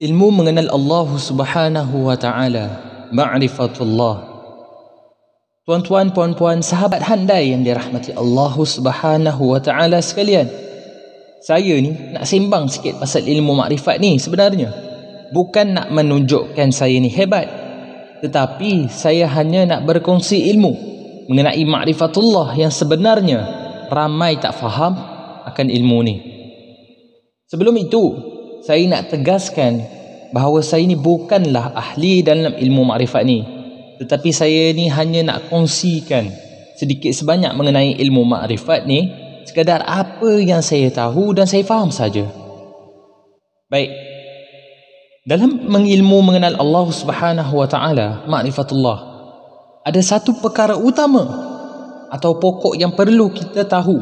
Ilmu mengenal Allah Subhanahu wa taala, ma'rifatullah. Tuan-tuan, puan-puan, sahabat handai yang dirahmati Allah Subhanahu wa taala sekalian. Saya ni nak sembang sikit pasal ilmu makrifat ni sebenarnya. Bukan nak menunjukkan saya ni hebat, tetapi saya hanya nak berkongsi ilmu mengenai ma'rifatullah yang sebenarnya ramai tak faham akan ilmu ni. Sebelum itu, saya nak tegaskan bahawa saya ni bukanlah ahli dalam ilmu makrifat ni, tetapi saya ni hanya nak kongsikan sedikit sebanyak mengenai ilmu makrifat ni, sekadar apa yang saya tahu dan saya faham saja. Baik, dalam mengilmu mengenal Allah Subhanahu wa taala, ma'rifatullah, ada satu perkara utama atau pokok yang perlu kita tahu,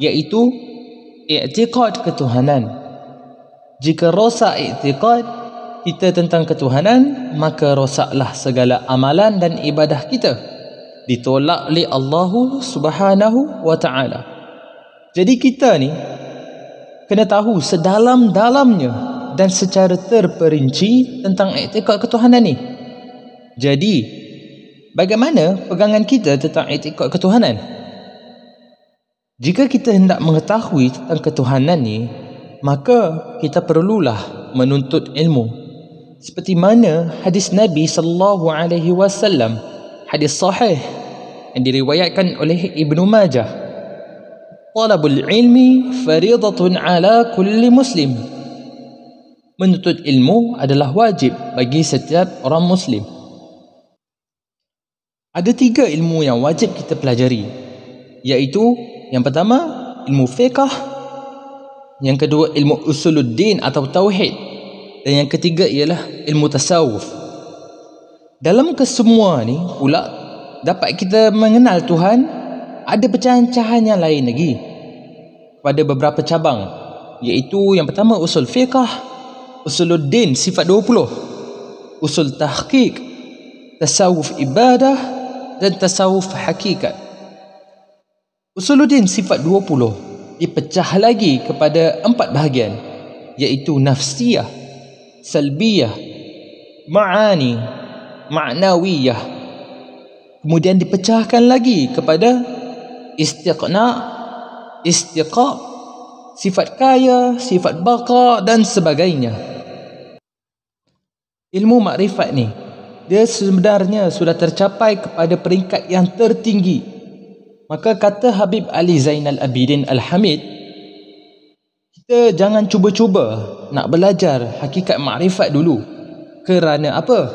iaitu i'tiqad ketuhanan. Jika rosak i'tiqad kita tentang ketuhanan, maka rosaklah segala amalan dan ibadah kita, ditolak oleh Allah Subhanahu wa taala. Jadi kita ni kena tahu sedalam-dalamnya dan secara terperinci tentang i'tiqad ketuhanan ni. Jadi, bagaimana pegangan kita tentang i'tiqad ketuhanan? Jika kita hendak mengetahui tentang ketuhanan ni, maka kita perlulah menuntut ilmu. Seperti mana hadis Nabi sallallahu alaihi wasallam, hadis sahih yang diriwayatkan oleh Ibnu Majah, talabul ilmi fariidatun ala kulli muslim. Menuntut ilmu adalah wajib bagi setiap orang muslim. Ada 3 ilmu yang wajib kita pelajari, iaitu yang pertama ilmu fiqh, yang kedua ilmu usuluddin atau tauhid, dan yang ketiga ialah ilmu tasawuf. Dalam kesemua ni pula dapat kita mengenal Tuhan. Ada pecahan-pecahan yang lain lagi pada beberapa cabang, iaitu yang pertama usul fiqh, usuluddin sifat 20, usul tahqiq, tasawuf ibadah, dan tasawuf hakikat. Usuluddin sifat 20 dipecah lagi kepada 4 bahagian, iaitu nafsiyah, salbiyah, ma'ani, ma'nawiyah. Kemudian dipecahkan lagi kepada istiqna, istiqaq, sifat kaya, sifat baqa dan sebagainya. Ilmu makrifat ni, dia sebenarnya sudah tercapai kepada peringkat yang tertinggi. Maka kata Habib Ali Zainal Abidin Al-Hamid, kita jangan cuba-cuba nak belajar hakikat makrifat dulu. Kerana apa?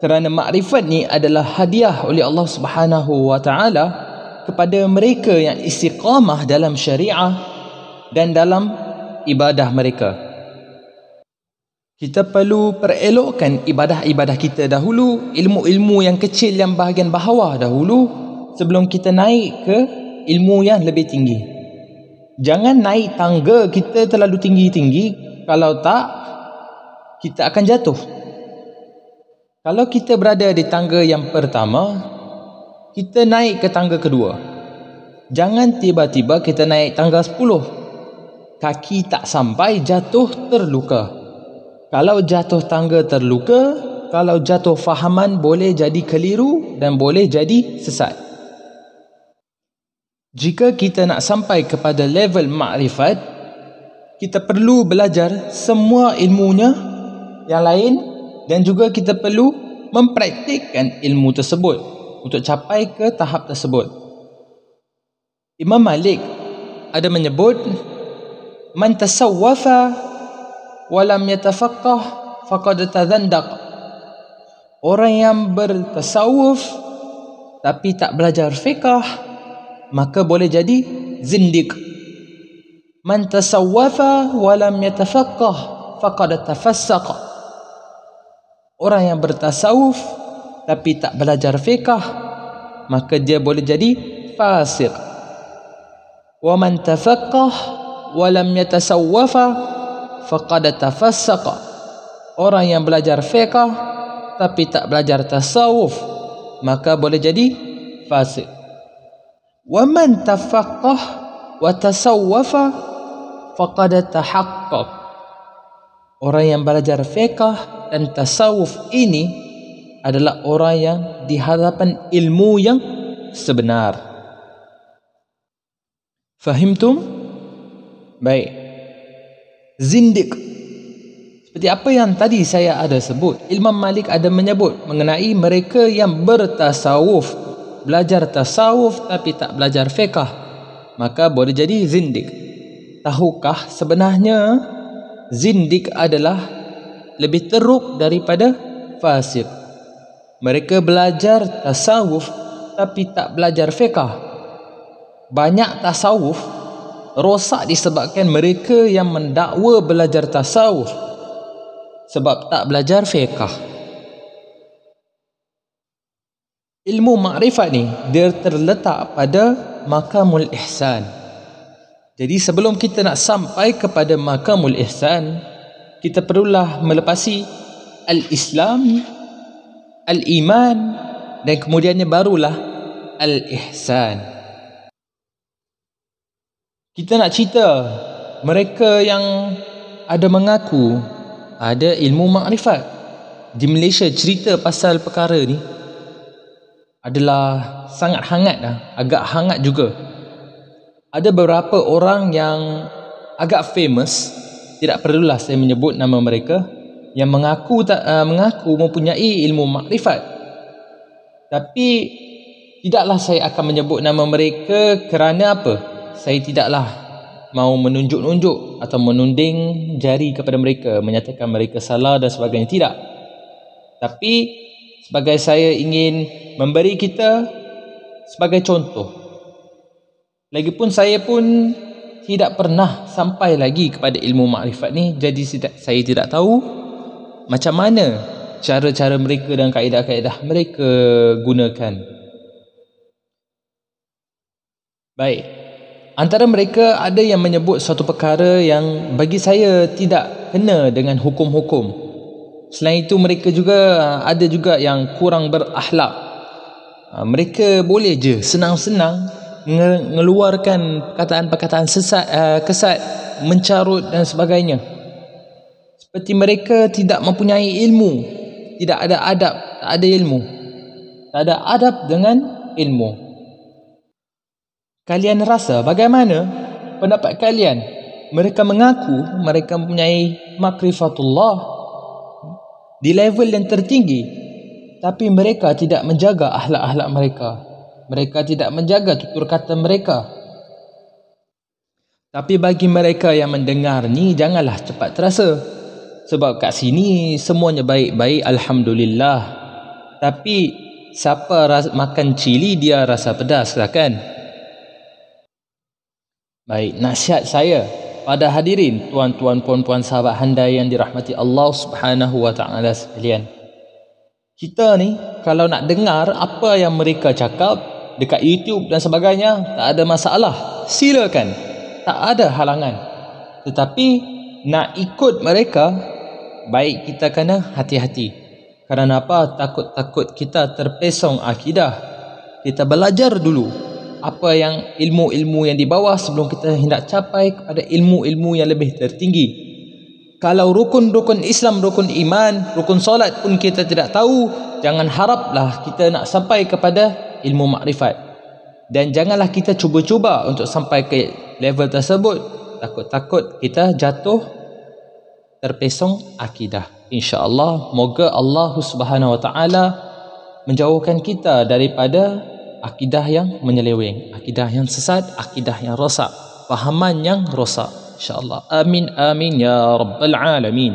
Kerana makrifat ni adalah hadiah oleh Allah Subhanahu wa taala kepada mereka yang istiqamah dalam syariah dan dalam ibadah mereka. Kita perlu perelokkan ibadah-ibadah kita dahulu, ilmu-ilmu yang kecil yang bahagian bawah dahulu, sebelum kita naik ke ilmu yang lebih tinggi. Jangan naik tangga kita terlalu tinggi-tinggi, kalau tak kita akan jatuh. Kalau kita berada di tangga yang pertama, kita naik ke tangga kedua. Jangan tiba-tiba kita naik tangga 10. Kaki tak sampai, jatuh terluka. Kalau jatuh tangga terluka, kalau jatuh fahaman boleh jadi keliru dan boleh jadi sesat. Jika kita nak sampai kepada level makrifat, kita perlu belajar semua ilmunya yang lain, dan juga kita perlu mempraktikkan ilmu tersebut untuk capai ke tahap tersebut. Imam Malik ada menyebut, man tasawwafa walam yatafaqqah faqad tazandaq. Orang yang bertasawuf tapi tak belajar fiqh, maka boleh jadi zindiq. Man tasawwafa walam yatafaqqah faqad tafassaq. Orang yang bertasawuf tapi tak belajar fiqh, maka dia boleh jadi fasiq. Wa man tafaqqah walam yatasawwafa faqad tafassaq. Orang yang belajar fiqh tapi tak belajar tasawuf, maka boleh jadi fasik. Wa man tafaqqah wa tasawwafa faqad tahaqqaq. Orang yang belajar fiqh dan tasawuf ini adalah orang yang di hadapan ilmu yang sebenar. Fahimtum? Baik. Zindiq, seperti apa yang tadi saya ada sebut, Imam Malik ada menyebut mengenai mereka yang bertasawuf, belajar tasawuf tapi tak belajar fiqh, maka boleh jadi zindiq. Tahukah sebenarnya zindiq adalah lebih teruk daripada fasik? Mereka belajar tasawuf tapi tak belajar fiqh. Banyak tasawuf rosak disebabkan mereka yang mendakwa belajar tasawuf sebab tak belajar fiqh. Ilmu makrifat ni dia terletak pada makamul ihsan. Jadi sebelum kita nak sampai kepada makamul ihsan, kita perlulah melepasi al-Islam, al-iman, dan kemudiannya barulah al-ihsan. Kita nak cerita mereka yang ada mengaku ada ilmu makrifat di Malaysia. Cerita pasal perkara ni adalah sangat hangat dah, agak hangat juga. Ada beberapa orang yang agak famous, tidak perlulah saya menyebut nama mereka, yang mengaku mempunyai ilmu makrifat. Tapi tidaklah saya akan menyebut nama mereka kerana apa? Saya tidaklah mau menunjuk-nunjuk atau menunding jari kepada mereka, menyatakan mereka salah dan sebagainya. Tidak. Tapi sebagai saya ingin memberi kita sebagai contoh. Lagipun saya pun tidak pernah sampai lagi kepada ilmu makrifat ni, jadi saya tidak tahu macam mana cara-cara mereka dan kaedah-kaedah mereka gunakan. Baik. Antara mereka ada yang menyebut suatu perkara yang bagi saya tidak kena dengan hukum-hukum. Selain itu mereka juga ada juga yang kurang berakhlak. Mereka boleh je senang-senang mengeluarkan perkataan-perkataan sesat, kesat, mencarut dan sebagainya. Seperti mereka tidak mempunyai ilmu, tidak ada adab, tak ada ilmu. Tak ada adab dengan ilmu. Kalian rasa bagaimana pendapat kalian? Mereka mengaku mereka mempunyai makrifatullah di level yang tertinggi, tapi mereka tidak menjaga akhlak-akhlak mereka. Mereka tidak menjaga tutur kata mereka. Tapi bagi mereka yang mendengar ni, janganlah cepat terasa. Sebab kat sini semuanya baik-baik, alhamdulillah. Tapi siapa makan cili dia rasa pedas lah kan? Baik, nasihat saya pada hadirin, tuan-tuan, puan-puan, sahabat handai yang dirahmati Allah Subhanahu wa taala sekalian. Kita ni kalau nak dengar apa yang mereka cakap dekat YouTube dan sebagainya, tak ada masalah. Silakan. Tak ada halangan. Tetapi nak ikut mereka, baik kita kena hati-hati. Kerana apa? Takut-takut kita terpesong akidah. Kita belajar dulu apa yang ilmu-ilmu yang di bawah sebelum kita hendak capai kepada ilmu-ilmu yang lebih tertinggi. Kalau rukun-rukun Islam, rukun iman, rukun solat pun kita tidak tahu, jangan haraplah kita nak sampai kepada ilmu makrifat. Dan janganlah kita cuba-cuba untuk sampai ke level tersebut. Takut-takut kita jatuh terpesong akidah. InsyaAllah, moga Allah Subhanahu wa taala menjauhkan kita daripada akidah yang menyeleweng, akidah yang sesat, akidah yang rosak, fahaman yang rosak. InsyaAllah. Amin, amin ya rabbal alamin.